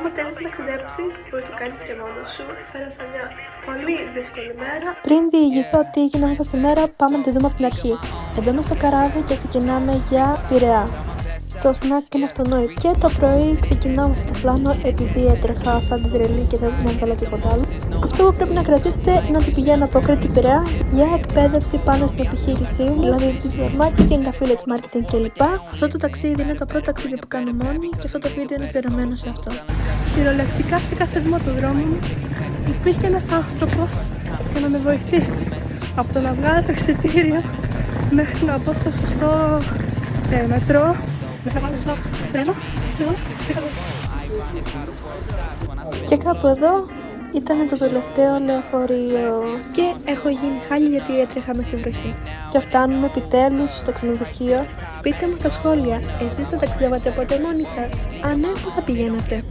Όποτε θέλεις να ταξιδέψεις, μπορείς να το κάνεις και μόνος σου. Πέρασα μια πολύ δύσκολη μέρα. Πριν διηγηθώ τι έγινε μέσα στη μέρα, πάμε να τη δούμε από την αρχή. Μπαίνουμε στο καράβι και ξεκινάμε για Πειραιά. Το σνακ είναι αυτονόητο. Και το πρωί ξεκινάω με αυτό το πλάνο επειδή έτρεχα σαν την τρελή και δεν με έβγαλα τίποτα άλλο. Αυτό που πρέπει να κρατήσετε είναι ότι πηγαίνω από Κρήτη Πειραιά για εκπαίδευση πάνω στην επιχείρησή μου, δηλαδή digital marketing, affiliate marketing κλπ. Αυτό το ταξίδι είναι το πρώτο ταξίδι που κάνω μόνη και αυτό το βίντεο είναι αφιερωμένο σε αυτό. Κυριολεκτικά σε κάθε βήμα του δρόμου μου υπήρχε ένας άνθρωπος για να με βοηθήσει. Από το να βγάλω το εισιτήριο μέχρι να μπω στο σωστό μετρό. Και κάπου εδώ ήταν το τελευταίο λεωφορείο και έχω γίνει χάλια γιατί έτρεχα μες στην βροχή. Και φτάνουμε επιτέλους στο ξενοδοχείο. Πείτε μου στα σχόλια, εσείς θα ταξιδεύατε ποτέ μόνοι σας? Αν ναι, πού θα πηγαίνατε?